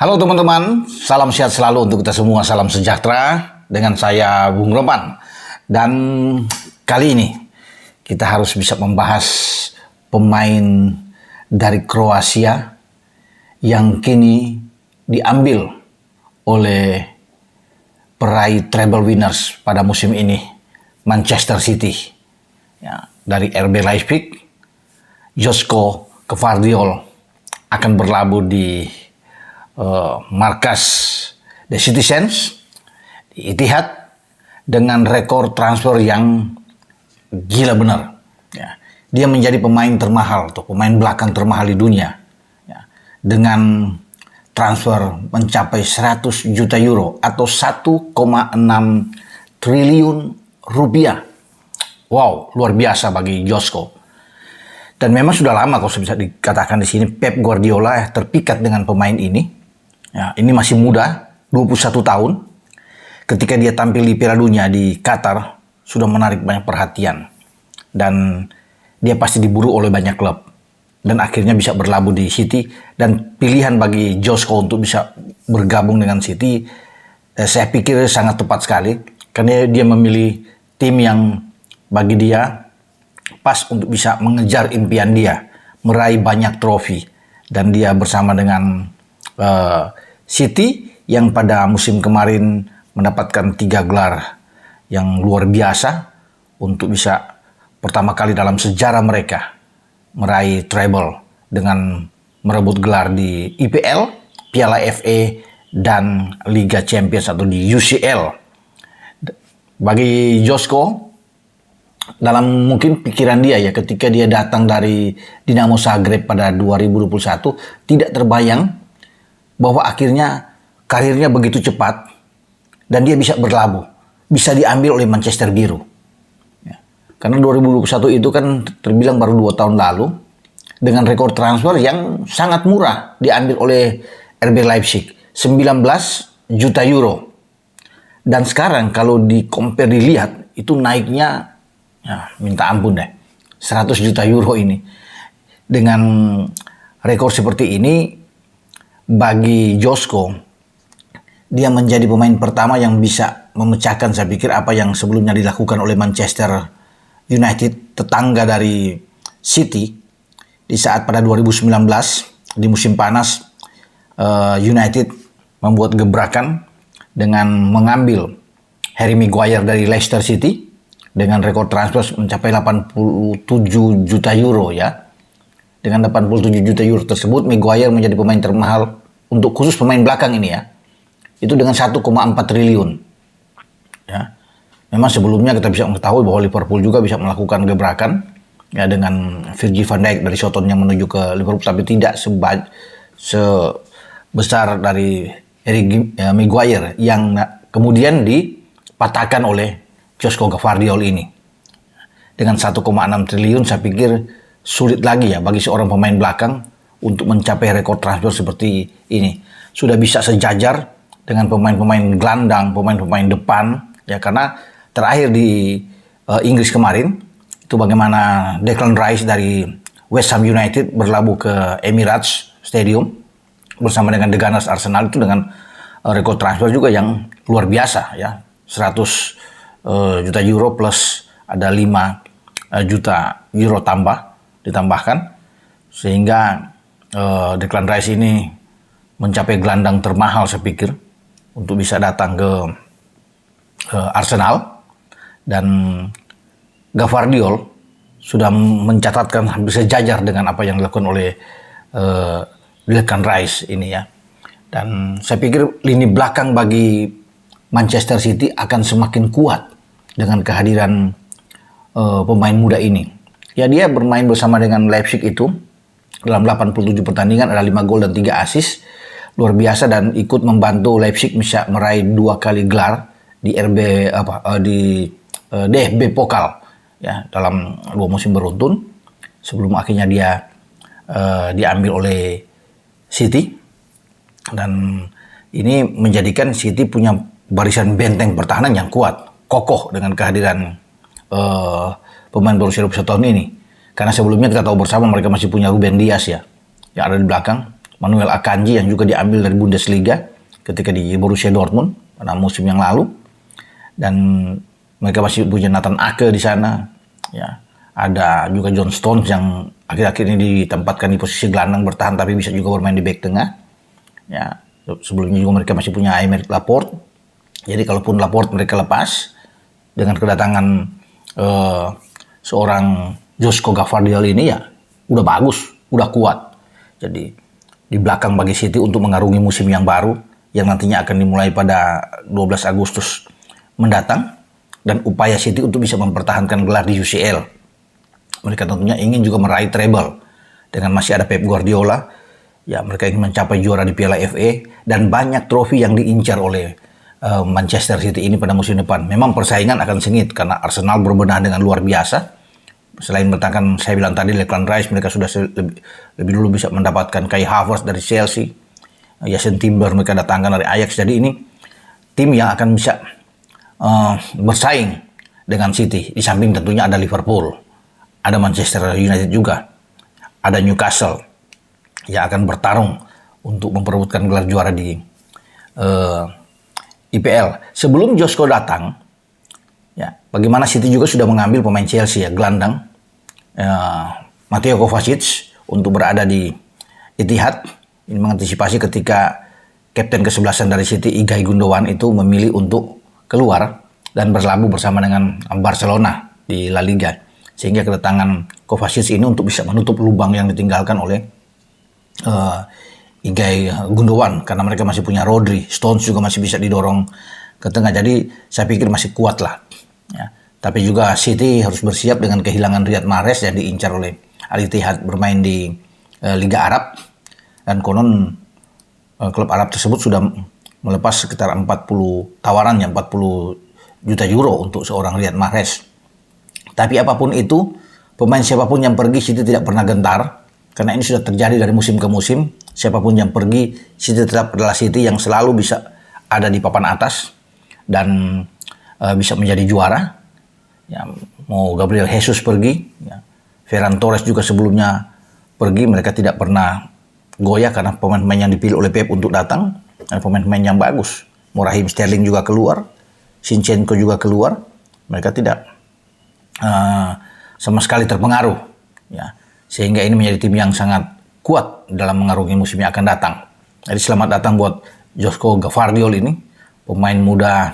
Halo teman-teman, salam sehat selalu untuk kita semua, salam sejahtera dengan saya Bung Ropan. Dan kali ini kita harus bisa membahas pemain dari Kroasia yang kini diambil oleh peraih treble winners pada musim ini, Manchester City. Ya, dari RB Leipzig, Joško Gvardiol akan berlabuh di markas The Citizens di Etihad dengan rekor transfer yang gila benar. Ya, dia menjadi pemain termahal atau pemain belakang termahal di dunia. Ya, dengan transfer mencapai 100 juta euro atau 1,6 triliun rupiah. Wow, luar biasa bagi Joško. Dan memang sudah lama kalau bisa dikatakan di sini Pep Guardiola terpikat dengan pemain ini. Ya, ini masih muda, 21 tahun. Ketika dia tampil di Piala Dunia di Qatar, sudah menarik banyak perhatian. Dan dia pasti diburu oleh banyak klub. Dan akhirnya bisa berlabuh di City. Dan pilihan bagi Joško untuk bisa bergabung dengan City, saya pikir sangat tepat sekali. Karena dia memilih tim yang bagi dia pas untuk bisa mengejar impian dia. Meraih banyak trofi. Dan dia bersama dengan City yang pada musim kemarin mendapatkan 3 gelar yang luar biasa untuk bisa pertama kali dalam sejarah mereka meraih treble dengan merebut gelar di IPL, Piala FA, dan Liga Champions atau di UCL. Bagi Joško, dalam mungkin pikiran dia ya ketika dia datang dari Dinamo Zagreb pada 2021 tidak terbayang bahwa akhirnya karirnya begitu cepat dan dia bisa berlabuh, bisa diambil oleh Manchester Biru. Ya. Karena 2021 itu kan terbilang baru 2 tahun lalu dengan rekor transfer yang sangat murah diambil oleh RB Leipzig, 19 juta euro. Dan sekarang kalau dilihat itu naiknya ya, minta ampun deh, 100 juta euro ini. Dengan rekor seperti ini, bagi Joško, dia menjadi pemain pertama yang bisa memecahkan saya pikir apa yang sebelumnya dilakukan oleh Manchester United, tetangga dari City, di saat pada 2019 di musim panas United membuat gebrakan dengan mengambil Harry Maguire dari Leicester City dengan rekor transfer mencapai 87 juta euro ya. Dengan 87 juta euro tersebut, Maguire menjadi pemain termahal untuk khusus pemain belakang ini ya. Itu dengan 1,4 triliun. Ya. Memang sebelumnya kita bisa mengetahui bahwa Liverpool juga bisa melakukan gebrakan ya dengan Virgil van Dijk dari Soton yang menuju ke Liverpool, tapi tidak sebesar dari Maguire yang kemudian dipatahkan oleh Joško Gvardiol ini. Dengan 1,6 triliun saya pikir sulit lagi ya bagi seorang pemain belakang untuk mencapai rekor transfer seperti ini. Sudah bisa sejajar dengan pemain-pemain gelandang, pemain-pemain depan ya, karena terakhir di Inggris kemarin itu bagaimana Declan Rice dari West Ham United berlabuh ke Emirates Stadium bersama dengan The Gunners Arsenal itu dengan rekor transfer juga yang luar biasa ya, 100 juta euro plus ada 5 juta euro ditambahkan sehingga Declan Rice ini mencapai gelandang termahal saya pikir untuk bisa datang ke Arsenal. Dan Gvardiol sudah mencatatkan hampir sejajar dengan apa yang dilakukan oleh Declan Rice ini ya. Dan saya pikir lini belakang bagi Manchester City akan semakin kuat dengan kehadiran pemain muda ini. Ya, dia bermain bersama dengan Leipzig itu dalam 87 pertandingan ada 5 gol dan 3 assist. Luar biasa dan ikut membantu Leipzig bisa meraih 2 kali gelar di DFB Pokal ya dalam 2 musim beruntun sebelum akhirnya dia diambil oleh City. Dan ini menjadikan City punya barisan benteng pertahanan yang kuat, kokoh dengan kehadiran pemain Borussia 21 tahun ini. Karena sebelumnya kita tahu bersama mereka masih punya Ruben Dias ya, yang ada di belakang. Manuel Akanji yang juga diambil dari Bundesliga ketika di Borussia Dortmund pada musim yang lalu. Dan mereka masih punya Nathan Ake di sana. Ya, ada juga John Stones yang akhir-akhir ini ditempatkan di posisi gelandang bertahan tapi bisa juga bermain di bek tengah. Ya, sebelumnya juga mereka masih punya Aymeric Laporte. Jadi kalaupun Laporte mereka lepas dengan kedatangan seorang Josko Gvardiol ini, ya udah bagus, udah kuat. Jadi di belakang bagi City untuk mengarungi musim yang baru yang nantinya akan dimulai pada 12 Agustus mendatang, dan upaya City untuk bisa mempertahankan gelar di UCL. Mereka tentunya ingin juga meraih treble dengan masih ada Pep Guardiola. Ya, mereka ingin mencapai juara di Piala FA dan banyak trofi yang diincar oleh Manchester City ini pada musim depan. Memang persaingan akan sengit karena Arsenal berbenah dengan luar biasa. Selain mendatangkan, saya bilang tadi, Declan Rice, mereka sudah lebih dulu bisa mendapatkan Kai Havertz dari Chelsea, Jason Timber mereka datangkan dari Ajax. Jadi ini tim yang akan bisa bersaing dengan City. Di samping tentunya ada Liverpool, ada Manchester United juga, ada Newcastle yang akan bertarung untuk memperebutkan gelar juara di IPL. Sebelum Josko datang, ya, bagaimana City juga sudah mengambil pemain Chelsea, ya, gelandang Mateo Kovacic untuk berada di Etihad. Ini mengantisipasi ketika kapten ke-11 dari City, Ilkay Gundogan, itu memilih untuk keluar dan berlabuh bersama dengan Barcelona di La Liga. Sehingga kedatangan Kovacic ini untuk bisa menutup lubang yang ditinggalkan oleh Ilkay Gundogan, karena mereka masih punya Rodri, Stones juga masih bisa didorong ke tengah. Jadi saya pikir masih kuat lah. Ya. Tapi juga City harus bersiap dengan kehilangan Riyad Mahrez yang diincar oleh Al Ittihad bermain di Liga Arab, dan konon klub Arab tersebut sudah melepas sekitar 40 tawarannya, 40 juta euro untuk seorang Riyad Mahrez. Tapi apapun itu, pemain siapapun yang pergi, City tidak pernah gentar, karena ini sudah terjadi dari musim ke musim. Siapapun yang pergi, City tetap adalah City yang selalu bisa ada di papan atas dan bisa menjadi juara. Ya, mau Gabriel Jesus pergi, ya, Ferran Torres juga sebelumnya pergi, mereka tidak pernah goyah karena pemain-pemain yang dipilih oleh Pep untuk datang, dan pemain-pemain yang bagus. Raheem Sterling juga keluar, Zinchenko juga keluar, mereka tidak sama sekali terpengaruh. Ya, sehingga ini menjadi tim yang sangat kuat dalam mengarungi musim yang akan datang. Jadi selamat datang buat Josko Gvardiol ini, pemain muda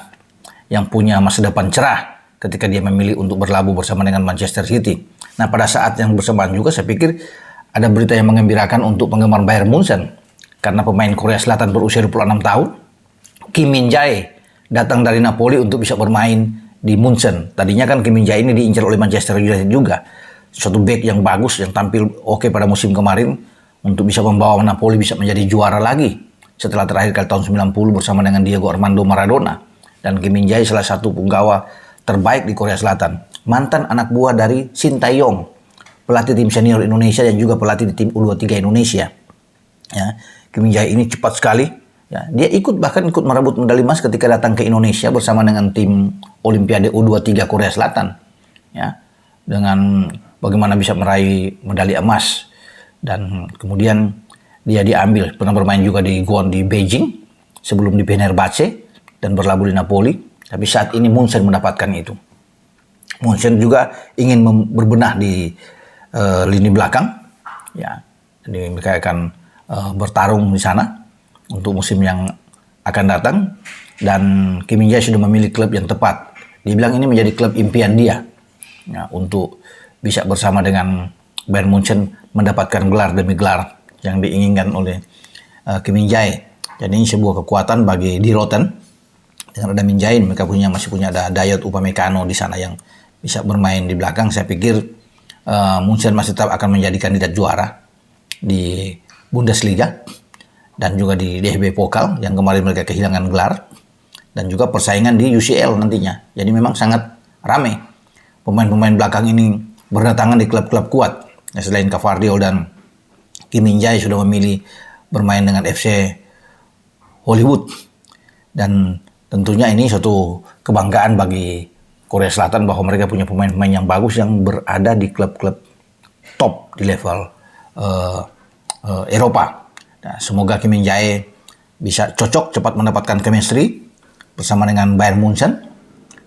yang punya masa depan cerah ketika dia memilih untuk berlabuh bersama dengan Manchester City. Nah, pada saat yang bersamaan juga saya pikir ada berita yang mengembirakan untuk penggemar Bayern Munchen, karena pemain Korea Selatan berusia 26 tahun, Kim Min-jae, datang dari Napoli untuk bisa bermain di Munchen. Tadinya kan Kim Min-jae ini diincar oleh Manchester United juga. Suatu bek yang bagus, yang tampil oke pada musim kemarin untuk bisa membawa Napoli bisa menjadi juara lagi setelah terakhir kali tahun 90 bersama dengan Diego Armando Maradona. Dan Kim Min-jae salah satu penggawa terbaik di Korea Selatan. Mantan anak buah dari Shin Tae-yong, pelatih tim senior Indonesia dan juga pelatih di tim U23 Indonesia. Ya, Kim Min-jae ini cepat sekali. Ya, dia bahkan ikut merebut medali emas ketika datang ke Indonesia bersama dengan tim Olimpiade U23 Korea Selatan. Ya, dengan bagaimana bisa meraih medali emas, dan kemudian dia diambil, pernah bermain juga di Gwon di Beijing sebelum di Fenerbahce dan berlabuh di Napoli. Tapi saat ini Munchen mendapatkan itu. Munchen juga ingin berbenah di lini belakang. Ya, jadi mereka akan bertarung di sana untuk musim yang akan datang. Dan Kim Min-jae sudah memilih klub yang tepat. Dia bilang ini menjadi klub impian dia. Ya, untuk bisa bersama dengan Bayern Munchen mendapatkan gelar demi gelar yang diinginkan oleh Kim Min-jae. Jadi ini sebuah kekuatan bagi Die Roten. Dengan ada Min-jae, mereka masih punya ada Dayot Upamecano di sana yang bisa bermain di belakang. Saya pikir Munchen masih tetap akan menjadi kandidat juara di Bundesliga dan juga di DFB Pokal yang kemarin mereka kehilangan gelar, dan juga persaingan di UCL nantinya. Jadi memang sangat ramai. Pemain-pemain belakang ini berdatangan di klub-klub kuat. Ya, selain Gvardiol dan Kim Min-jae sudah memilih bermain dengan FC Hollywood. Dan tentunya ini suatu kebanggaan bagi Korea Selatan bahwa mereka punya pemain-pemain yang bagus yang berada di klub-klub top di level Eropa. Nah, semoga Kim Min Jae bisa cocok cepat mendapatkan chemistry bersama dengan Bayern Munchen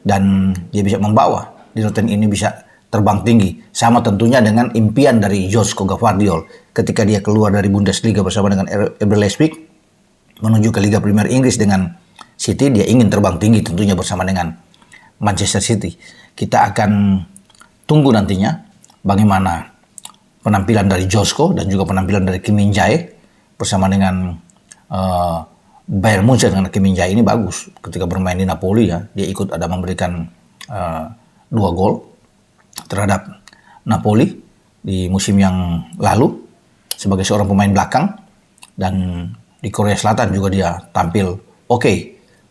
dan dia bisa membawa Di Rotten ini bisa terbang tinggi. Sama tentunya dengan impian dari Josko Gvardiol ketika dia keluar dari Bundesliga bersama dengan RB Leipzig menuju ke Liga Premier Inggris dengan City. Dia ingin terbang tinggi tentunya bersama dengan Manchester City. Kita akan tunggu nantinya bagaimana penampilan dari Josko dan juga penampilan dari Kim Min Jae bersama dengan Bayern Munchen. Dengan Kim Min Jae ini bagus ketika bermain di Napoli ya. Dia ikut ada memberikan 2 gol terhadap Napoli di musim yang lalu sebagai seorang pemain belakang, dan di Korea Selatan juga dia tampil oke.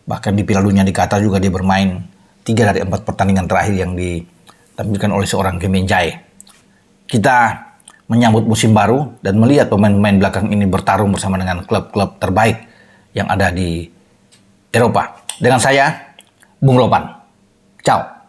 Bahkan di Piala Dunia di Qatar juga dia bermain 3 dari 4 pertandingan terakhir yang ditampilkan oleh seorang Kim Min Jae. Kita menyambut musim baru dan melihat pemain-pemain belakang ini bertarung bersama dengan klub-klub terbaik yang ada di Eropa. Dengan saya, Bung Ropan. Ciao.